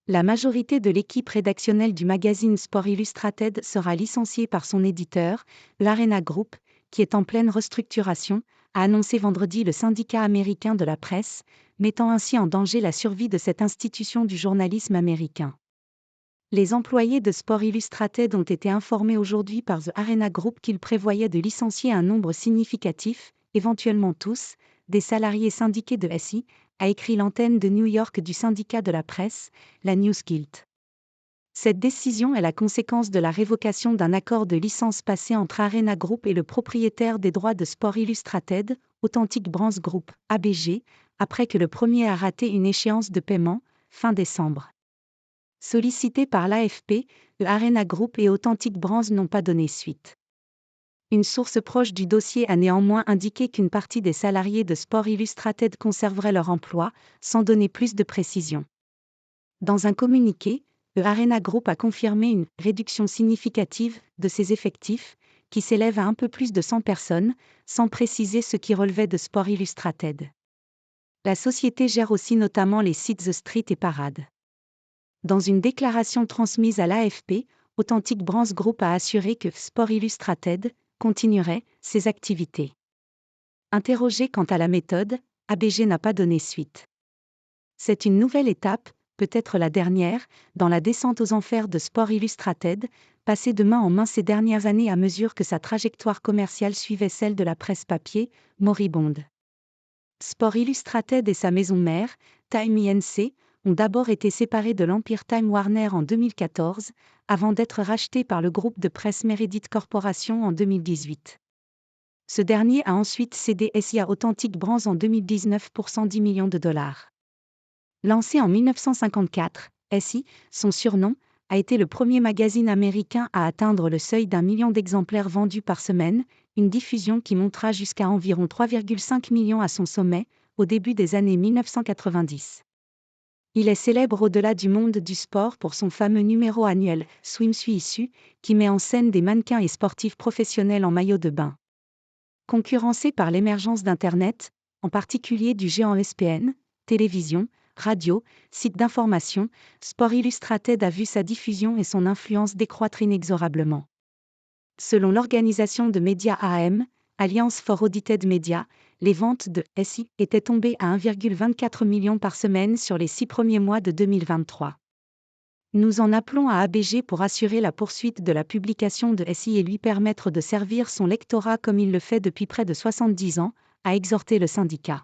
La majorité de l'équipe rédactionnelle du magazine Sport Illustrated sera licenciée par son éditeur, l'Arena Group, qui est en pleine restructuration, a annoncé vendredi le syndicat américain de la presse, mettant ainsi en danger la survie de cette institution du journalisme américain. Les employés de Sport Illustrated ont été informés aujourd'hui par The Arena Group qu'ils prévoyaient de licencier un nombre significatif, éventuellement tous, des salariés syndiqués de SI, a écrit l'antenne de New York du syndicat de la presse, la News Guild. Cette décision est la conséquence de la révocation d'un accord de licence passé entre Arena Group et le propriétaire des droits de Sport Illustrated, Authentic Brands Group, ABG, après que le premier a raté une échéance de paiement, fin décembre. Sollicités par l'AFP, le Arena Group et Authentic Brands n'ont pas donné suite. Une source proche du dossier a néanmoins indiqué qu'une partie des salariés de Sport Illustrated conserverait leur emploi, sans donner plus de précision. Dans un communiqué, le Arena Group a confirmé une « réduction significative » de ses effectifs, qui s'élève à un peu plus de 100 personnes, sans préciser ce qui relevait de Sport Illustrated. La société gère aussi notamment les sites The Street et Parade. Dans une déclaration transmise à l'AFP, Authentic Brands Group a assuré que Sport Illustrated continuerait ses activités. Interrogé quant à la méthode, ABG n'a pas donné suite. C'est une nouvelle étape, peut-être la dernière, dans la descente aux enfers de Sport Illustrated, passée de main en main ces dernières années à mesure que sa trajectoire commerciale suivait celle de la presse papier, moribonde. Sport Illustrated et sa maison mère, Time Inc., ont d'abord été séparés de l'empire Time Warner en 2014, avant d'être rachetés par le groupe de presse Meredith Corporation en 2018. Ce dernier a ensuite cédé SI à Authentic Brands en 2019 pour 110 millions de dollars. Lancé en 1954, SI, son surnom, a été le premier magazine américain à atteindre le seuil d'1 million d'exemplaires vendus par semaine, une diffusion qui montera jusqu'à environ 3,5 millions à son sommet, au début des années 1990. Il est célèbre au-delà du monde du sport pour son fameux numéro annuel, Swimsuit Issue, qui met en scène des mannequins et sportifs professionnels en maillot de bain. Concurrencé par l'émergence d'Internet, en particulier du géant ESPN, télévision, radio, sites d'information, Sport Illustrated a vu sa diffusion et son influence décroître inexorablement. Selon l'organisation de médias AM, Alliance for Audited Media, les ventes de SI étaient tombées à 1,24 million par semaine sur les 6 premiers mois de 2023. Nous en appelons à ABG pour assurer la poursuite de la publication de SI et lui permettre de servir son lectorat comme il le fait depuis près de 70 ans, a exhorté le syndicat.